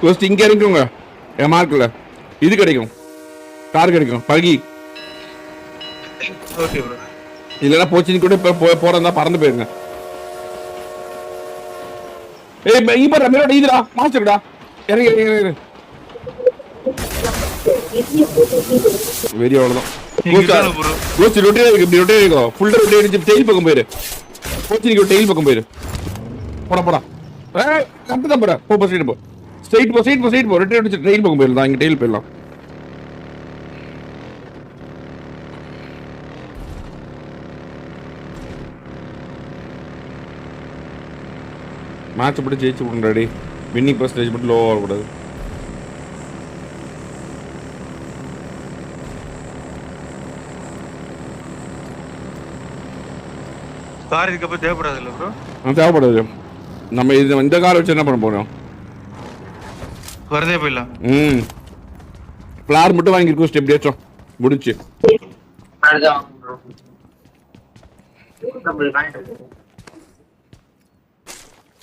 Cost இங்க இருக்குங்க என் மார்க்ல இது கிடைக்கும் கார் கிடைக்கும் பகி ஓகே ப்ரோ இல்லனா போச்சினி கூட இப்ப போறதா பறந்து போயிருங்க ஏய் இப்ப ரமேரோட இதுடா மாஸ்டர்டா இறங்கு வெரி அவ்வளவுதான் கோஸ்ட் ரொட்டேட் இருக்கு இப்படி ரொட்டேட் இருக்கு ஃபுல் ரொட்டேட் இருக்கு டெயில் பக்கம் போயிரு போச்சினிக்கு டெயில் பக்கம் போயிரு போடா ஏய் கரெக்ட்டா போடா போ ஸ்ட்ரைட் போ ரொட்டேட் அடிச்சு டெயில் பக்கம் போயிரலாம் இங்க டெயில் போயிரலாம் மேட்ச் படி ஜெயிச்சு விடுங்கடி வின்னிங் பர்சன்டேஜ் மட்டும் லோவா வரக்கூடாது கார் இதுக்கப்புறம் தேவைப்படாது இல்லை ப்ரோ தேவைப்படாது நம்ம இது இந்த காரை வச்சு என்ன பண்ண போறோம் வரதே போயிடலாம் பிளார் மட்டும் வாங்கியிருக்கோம் ஸ்டெப் டேச்சோம் முடிச்சு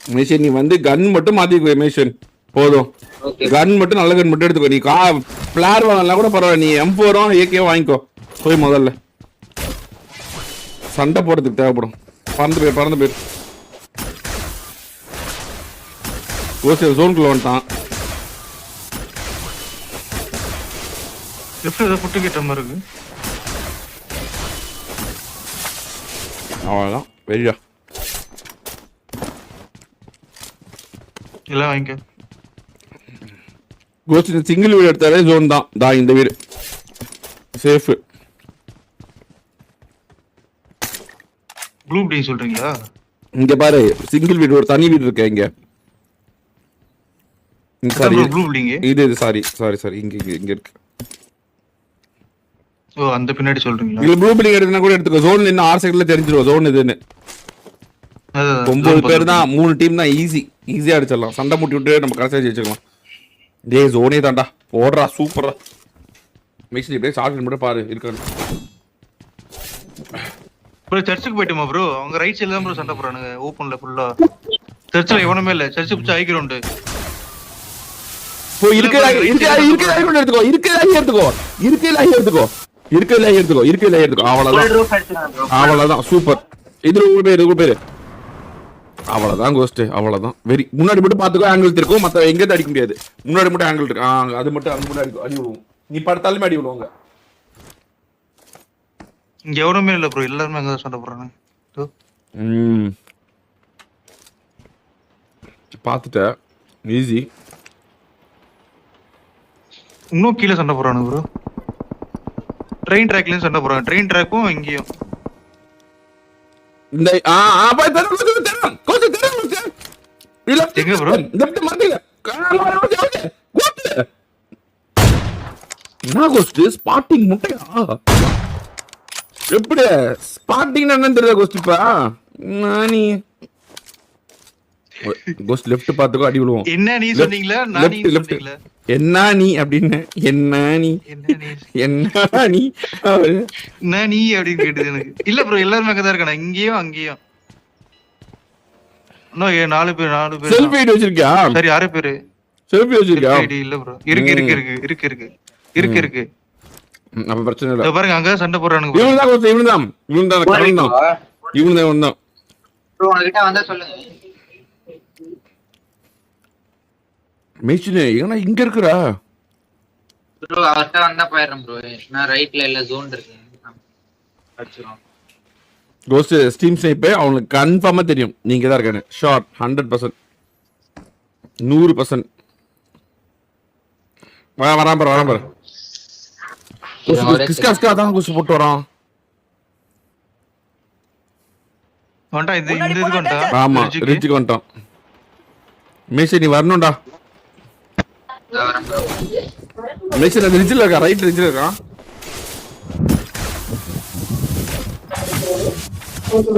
மேஷன் நீ வந்து கன் மட்டும் மாத்திக்கோ மேஷன் போதும் கன் மட்டும் நல்ல கன் மட்டும் எடுத்துக்கோ நீ பிளார் வாங்கலாம் கூட பரவாயில்ல நீ M4 AK வாங்கிக்கோ போய் முதல்ல சண்டை போடுறதுக்கு தேவைப்படும் பறந்து போயிரு கோஸ்ட் ஜோனுக்குள்ள வந்துட்டான் ஏதோ புட்டு கிட்ட மாதிரி இருக்கு அவ்வளோதான் வெறியா எல்லாம் வாங்கிக்க கோஸ்ட் சிங்கிள் வீடு எடுத்தாலே ஜோன் தான் இந்த வீடு சேஃப் ப்ளூ பில்டிங் சொல்றீங்களா இங்க பாரு சிங்கிள் வீடு ஒரு தனி வீடு இருக்கு இங்க சாரி ப்ளூ பில்டிங் இது சாரி இங்க இருக்கு ஓ அந்த பின்னாடி சொல்றீங்களா இல்ல ப்ளூ பில்டிங் எடுக்கனா கூட எடுத்துக்கோ ஜோன் இன்னும் 6 செகண்ட்ல தெரிஞ்சிரும் ஜோன் இதுன்னு 9 பேர் தான் 3 டீம் தான் ஈஸியா அடிச்சிடலாம் சண்டை முட்டி விட்டு நம்ம கடைசியா ஜெயிச்சுக்கலாம் டேய் ஜோனே தான்டா போடுறா சூப்பரா மிக்ஸ் இப்படியே ஷார்ட் மட்டும் பாரு இருக்கான்னு ப்ரோ சர்ச்சுக்கு போயிட்டுமா ப்ரோ அவங்க ரைட் சைடுல தான் ப்ரோ சண்டை போறானுங்க ஓபன்ல ஃபுல்லா சர்ச்சில் எவனுமே இல்ல சர்ச்சு பிடிச்ச ஹை கிரவுண்ட் போ இருக்கல எடுத்துக்கோ அவ்வளவுதான் சூப்பர் இது பேரு அவ்வளவுதான் கோஸ்ட் அவ்வளவுதான் வெரி முன்னாடி மட்டும் பாத்துக்கோ ஆங்கிள் இருக்கும் மத்த எங்கேயும் அடிக்க முடியாது முன்னாடி மட்டும் ஆங்கிள் இருக்கு அது மட்டும் அங்க மட்டும் அடி விடுவோம் நீ படுத்தாலுமே அடி விடுவாங்க இங்க எவனுமே இல்ல ப்ரோ எல்லாரும் அங்க சண்டை போடுறாங்க பாத்துட்ட ஈஸி இன்னும் கீழே சண்டை போடுறானுங்க ப்ரோ ட்ரெயின் ட்ராக்லயும் சண்டை போடுறாங்க ட்ரெயின் ட்ராக்கும் இங்கேயும் இந்த எங்க ப்ரோ என்ன கோஸ்ட் ஸ்பாட்டிங் முட்டையா எப்படி ஸ்பாட்டிங் என்னன்னு தெரியல கோஸ்ட் இப்ப நானி கோஸ்ட் லெஃப்ட் பாத்துக்கோ அடி விடுவோம் என்ன நீ சொன்னீங்களா நான் நீ சொன்னீங்களா என்ன நீ அப்படின்னு என்ன நீ அப்படின்னு கேட்டது எனக்கு இல்ல ப்ரோ எல்லாரும் அங்கதான் இருக்கானே இங்கேயும் அங்கேயும் இன்னும் 4 பேர் செல்ஃபி வச்சிருக்கியா சரி 6 பேரு செல்ஃபி வச்சிருக்கியா இல்ல ப்ரோ இருக்கு அப்ப பிரச்சனை இல்ல பாருங்க அங்க சண்டை போடுறானுங்க இவன்தான் ப்ரோ உனகிட்ட வந்தா சொல்லுங்க மேஷினே ஏன்னா இங்க இருக்குறா ப்ரோ அவர்ட்ட வந்தா போயிரேன் ப்ரோ நான் ரைட்ல இல்ல ஜோன் இருக்கு அடிச்சுறோம் கோஸ்ட் ஸ்டீம் ஸ்னைப்பே அவங்களுக்கு கன்ஃபார்மா தெரியும் நீங்க தான் இருக்கானே ஷார்ட் 100% 100% வரான் பாரு கிஸ்கா தான் கோஸ்ட் போட்டு வரான் இந்த இதுக்கு வந்துட்டா ஆமா ரிட்ஜுக்கு வந்துட்டான் மேஷி நீ வரணும்டா மேஷி அந்த ரிட்ஜில் இருக்கா ரைட் ரிட்ஜில் இருக்கா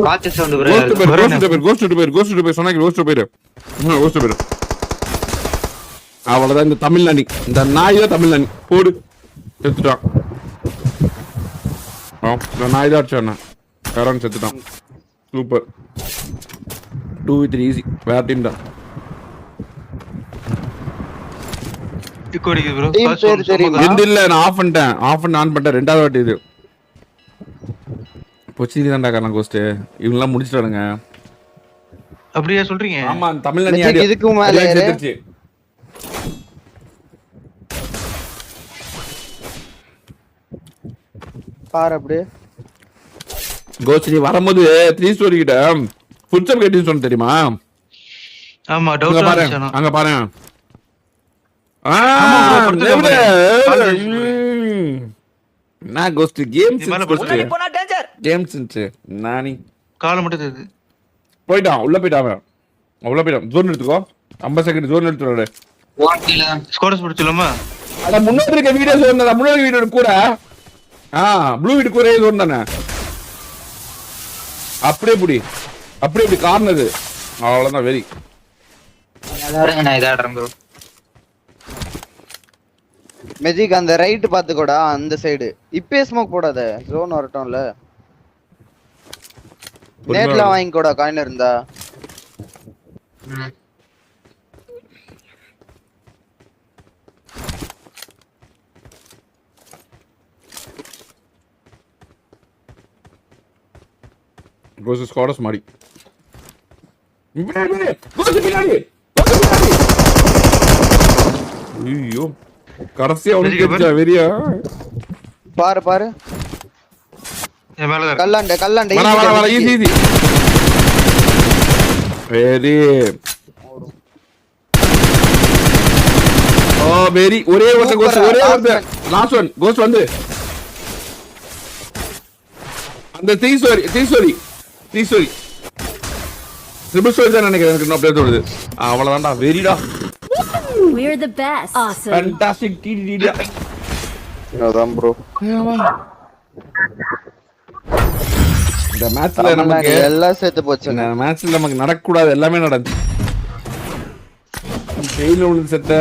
காத்து சவுண்ட் ப்ரோ கோஸ்ட் பேர் சொன்னாங்க கோஸ்ட் பேர் அவ்வளவுதான் இந்த தமிழ்நாடு இந்த நாய் தான் தமிழ்நாடு போடு செத்துட்டான் இந்த நாய் தான் அடிச்சான் கரண் செத்துட்டான் சூப்பர் 2v3 ஈஸி வேற டீம் தான் இக்கோ அடிக்குது ப்ரோ Team பேரு தெரியுமா? எந்த இல்ல நான் ஆஃப் பண்ணிட்டேன் ஆன் பண்ணிட்டேன் ரெண்டாவது வாட்டி இது பொச்சினி தான்டா காரணம் கோஸ்ட் இவங்கெல்லாம் முடிச்சிட்டானுங்க அப்படியே சொல்றீங்க ஆமா தமிழ்ல நீ மெஜிக் இதுக்கு மேல ஏறு. சேர்த்துருச்சு பாரு அப்படியே கோஸ்ட் நீ வரும்போது 3 ஸ்டோரி கிட்ட ஃபுட் ஸ்டெப் கேட்டின்னு சொன்ன தெரியுமா ஆமா அங்க டவுட் பாரு ஆச்சு அங்க பாரு ஆமா bro, படுத்துட்டேன் நான் கோஸ்ட் கேம்ஸ் நீ மேல படுத்துட்டியா? கேம்ஸ் நானி காலை மட்டும் தெரியுது போயிட்டான் உள்ள போயிட்டான் ஜோன் எடுத்துக்கோ 50 செகண்ட் ஜோன் எடுத்துறாரு ஓட்டில ஸ்குவாட்ஸ் பிடிச்சலாமா அட முன்னாடி இருக்க வீடியோ ஜோன் தான் முன்னாடி வீடியோ கூட ப்ளூ வீடு கூட ஜோன் தானே அப்படியே கார்னர் அவ்வளவுதான் வெரி நான் இதாடுறேன் ப்ரோ மெஜிக் அந்த ரைட் பாத்துக்கோடா அந்த சைடு இப்பே ஸ்மோக் போடாத ஜோன் வரட்டும்ல நேட்ல வாங்கிக்கோடா காயின் இருந்தா கோஸ் ஸ்குவாட்ஸ் மாடி ஐயோ கடைசியா வந்து வெறியா பாரு என் மேல தான் இருக்கு. கல்லாண்ட வர ஈஸி வெரி ஓ வெரி ஒரே ஒருத்த லாஸ்ட் ஒன் கோஸ் வந்து அந்த தீஸ்வரி ட்ரிபிள் ஸ்டோரி தான் நினைக்கிறேன் எனக்கு இன்னும் அப்படியே தோணுது அவ்வளவுதான்டா வெரிடா We're the best. Awesome. Fantastic டிடிடிடா அதான் ப்ரோ இந்த மேட்ச்ல நமக்கு எல்லாம் சேர்த்து போச்சு இந்த மேட்ச்ல நமக்கு நடக்க கூடாது எல்லாமே நடந்துச்சு ஃபெயில் விழுந்து செத்த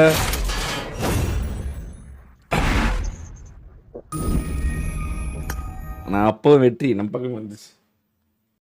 நான் அப்போ வெற்றி நம்ம பக்கம் வந்துச்சு